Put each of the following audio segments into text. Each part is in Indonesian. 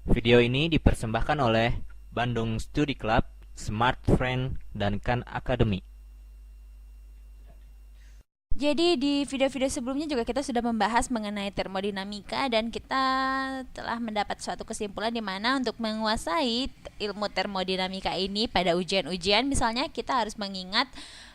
Video ini dipersembahkan oleh Bandung Studi Club, Smart Friend, dan Khan Academy. Jadi di video-video sebelumnya juga kita sudah membahas mengenai termodinamika dan kita telah mendapat suatu kesimpulan di mana untuk menguasai ilmu termodinamika ini pada ujian-ujian misalnya kita harus mengingat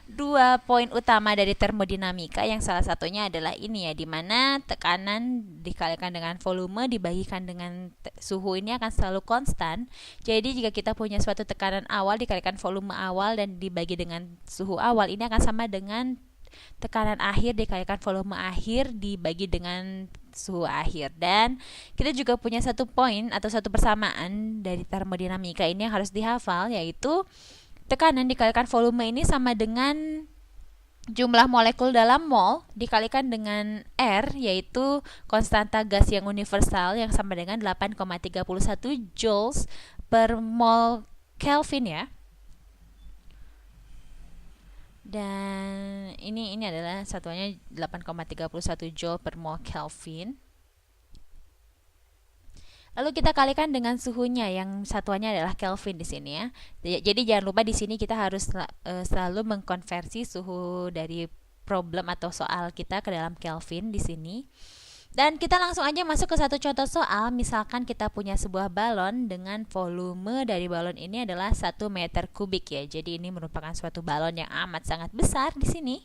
dua poin utama dari termodinamika yang salah satunya adalah ini ya, di mana tekanan dikalikan dengan volume dibagikan dengan suhu ini akan selalu konstan. Jadi jika kita punya suatu tekanan awal dikalikan volume awal dan dibagi dengan suhu awal, ini akan sama dengan tekanan akhir dikalikan volume akhir dibagi dengan suhu akhir. Dan kita juga punya satu poin atau satu persamaan dari termodinamika ini yang harus dihafal, yaitu tekanan dikalikan volume ini sama dengan jumlah molekul dalam mol dikalikan dengan R, yaitu konstanta gas yang universal yang sama dengan 8,31 joules per mol Kelvin ya. Dan ini adalah satuannya 8,31 joule per mol Kelvin. Lalu kita kalikan dengan suhunya yang satuannya adalah Kelvin di sini ya. Jadi jangan lupa di sini kita harus selalu mengkonversi suhu dari problem atau soal kita ke dalam Kelvin di sini. Dan kita langsung aja masuk ke satu contoh soal. Misalkan kita punya sebuah balon dengan volume dari balon ini adalah 1 meter kubik ya. Jadi ini merupakan suatu balon yang amat sangat besar di sini.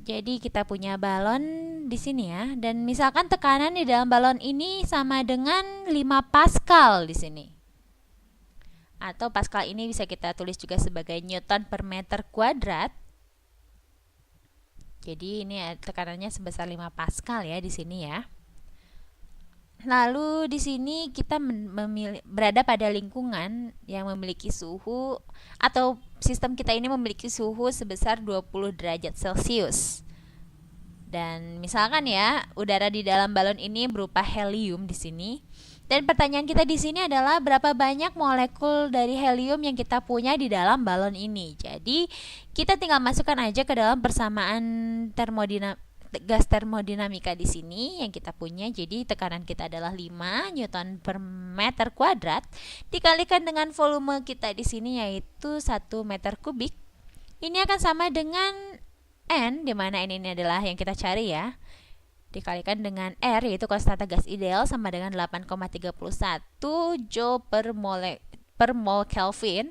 Jadi kita punya balon di sini ya, dan misalkan tekanan di dalam balon ini sama dengan 5 Pascal di sini. Atau Pascal ini bisa kita tulis juga sebagai Newton per meter kuadrat. Jadi ini tekanannya sebesar 5 Pascal ya di sini ya. Lalu di sini kita berada pada lingkungan yang memiliki suhu atau sistem kita ini memiliki suhu sebesar 20 derajat Celcius. Dan misalkan ya, udara di dalam balon ini berupa helium di sini. Dan pertanyaan kita di sini adalah berapa banyak molekul dari helium yang kita punya di dalam balon ini. Jadi, kita tinggal masukkan aja ke dalam persamaan gas termodinamika di sini yang kita punya. Jadi, tekanan kita adalah 5 Newton per meter kuadrat dikalikan dengan volume kita di sini yaitu 1 meter kubik. Ini akan sama dengan N, di mana N ini adalah yang kita cari ya, dikalikan dengan R yaitu konstanta gas ideal sama dengan 8,31 joule per mol Kelvin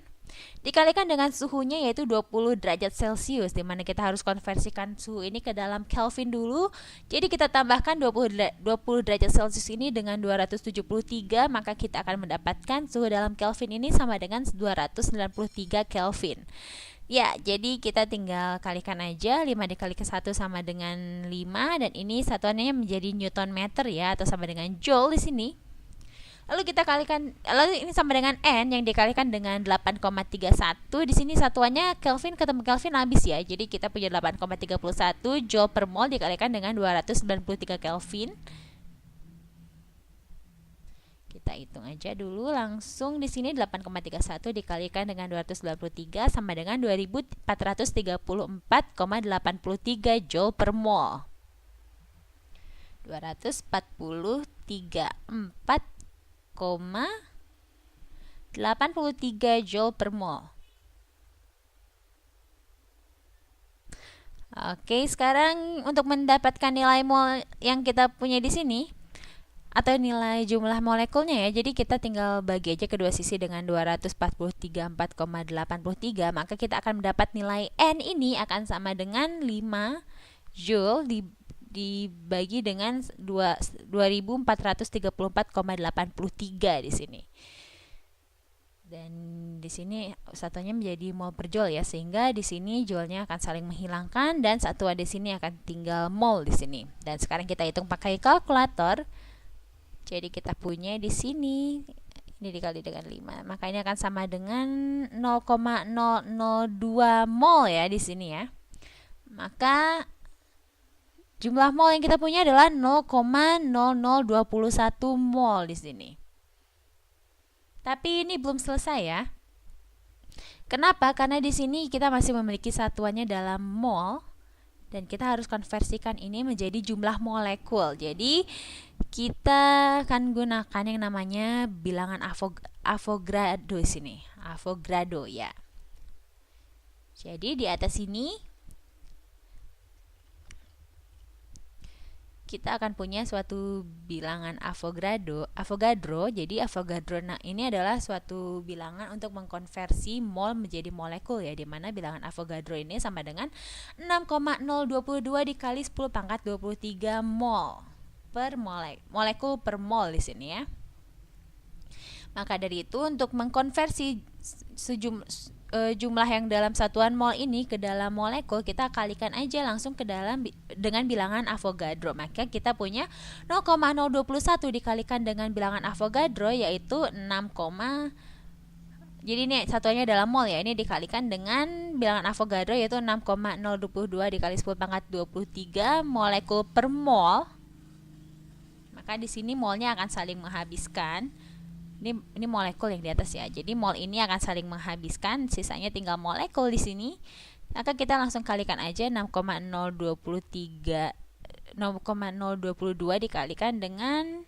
dikalikan dengan suhunya yaitu 20 derajat Celcius, di mana kita harus konversikan suhu ini ke dalam Kelvin dulu. Jadi kita tambahkan 20 derajat Celcius ini dengan 273, maka kita akan mendapatkan suhu dalam Kelvin ini sama dengan 293 Kelvin. Ya, jadi kita tinggal kalikan aja, 5 dikali ke 1 sama dengan 5, dan ini satuannya menjadi Newton meter ya, atau sama dengan Joule di sini. Lalu kita kalikan, lalu ini sama dengan N yang dikalikan dengan 8,31. Di sini satuannya Kelvin ketemu Kelvin habis ya. Jadi kita punya 8,31 Joule per mol dikalikan dengan 293 Kelvin. Kita hitung aja dulu langsung. Di sini 8,31 dikalikan dengan 293 sama dengan 2434,83 joule per mol. 243,83 joule per mol. Oke, sekarang untuk mendapatkan nilai mol yang kita punya di sini atau nilai jumlah molekulnya ya. Jadi kita tinggal bagi aja kedua sisi dengan 243,4,83, maka kita akan mendapat nilai N ini akan sama dengan 5 Joule dibagi dengan 2434,83 di sini. Dan di sini satunya menjadi mol per joule ya, sehingga di sini joule-nya akan saling menghilangkan dan satuan di sini akan tinggal mol di sini. Dan sekarang kita hitung pakai kalkulator. Jadi kita punya di sini ini dikali dengan 5, maka ini akan sama dengan 0,002 mol ya di sini ya. Maka jumlah mol yang kita punya adalah 0,0021 mol di sini. Tapi ini belum selesai ya. Kenapa? Karena di sini kita masih memiliki satuannya dalam mol. Dan kita harus konversikan ini menjadi jumlah molekul. Jadi kita akan gunakan yang namanya bilangan Avogadro di sini. Avogadro ya. Jadi di atas ini kita akan punya suatu bilangan Avogadro. Jadi Avogadro ini adalah suatu bilangan untuk mengkonversi mol menjadi molekul ya, di mana bilangan Avogadro ini sama dengan 6,022 dikali 10 pangkat 23 mol per molekul per mol di sini ya. Maka dari itu untuk mengkonversi jumlah yang dalam satuan mol ini ke dalam molekul, kita kalikan aja langsung ke dalam dengan bilangan Avogadro. Maka kita punya 0,021 dikalikan dengan bilangan Avogadro yaitu 6, jadi ini satuannya dalam mol ya. Ini dikalikan dengan bilangan Avogadro yaitu 6,022 dikali 10 pangkat 23 molekul per mol. Maka di sini molnya akan saling menghabiskan. Ini molekul yang di atas ya. Jadi mol ini akan saling menghabiskan, sisanya tinggal molekul di sini. Maka kita langsung kalikan aja 0,022 dikalikan dengan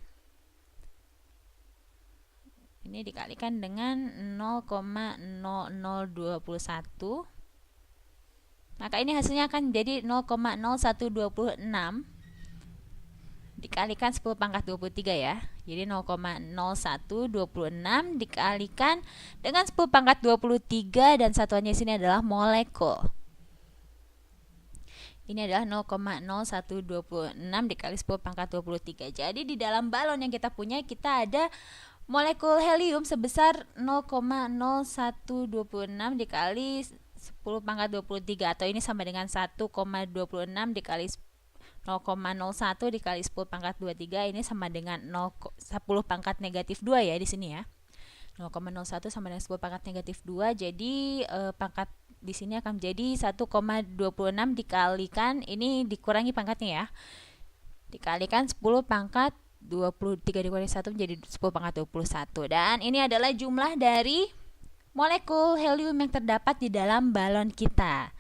ini dikalikan dengan 0,0021. Maka ini hasilnya akan jadi 0,0126 dikalikan 10 pangkat 23 ya. Jadi 0,0126 dikalikan dengan 10 pangkat 23 dan satuannya sini adalah molekul. Ini adalah 0,0126 dikali 10 pangkat 23. Jadi di dalam balon yang kita punya kita ada molekul helium sebesar 0,0126 dikali 10 pangkat 23 atau ini sama dengan 1,26 dikali 0,01 dikali 10 pangkat 23 ini sama dengan 10 pangkat negatif 2 ya di sini ya. 0,01 sama dengan 10 pangkat negatif 2. Jadi pangkat di sini akan menjadi 1,26 dikalikan ini dikurangi pangkatnya ya. Dikalikan 10 pangkat 23 dikurangi 1 menjadi 10 pangkat 21. Dan ini adalah jumlah dari molekul helium yang terdapat di dalam balon kita,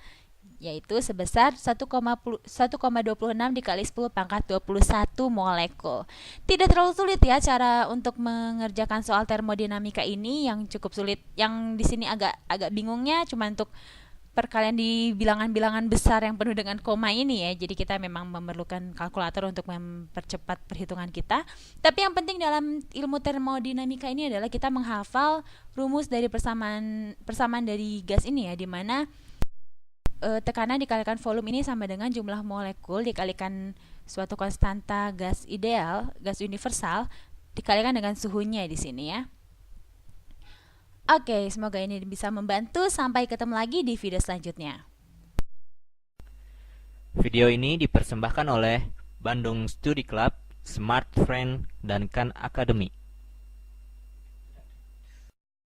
yaitu sebesar 1,26 dikali 10 pangkat 21 molekul. Tidak terlalu sulit ya cara untuk mengerjakan soal termodinamika ini. Yang cukup sulit yang di sini agak bingungnya cuma untuk perkalian di bilangan-bilangan besar yang penuh dengan koma ini ya. Jadi kita memang memerlukan kalkulator untuk mempercepat perhitungan kita. Tapi yang penting dalam ilmu termodinamika ini adalah kita menghafal rumus dari persamaan dari gas ini ya, di mana tekanan dikalikan volume ini sama dengan jumlah molekul dikalikan suatu konstanta gas ideal, gas universal, dikalikan dengan suhunya di sini ya. Oke, semoga ini bisa membantu. Sampai ketemu lagi di video selanjutnya. Video ini dipersembahkan oleh Bandung Study Club, Smart Friend, dan Khan Academy.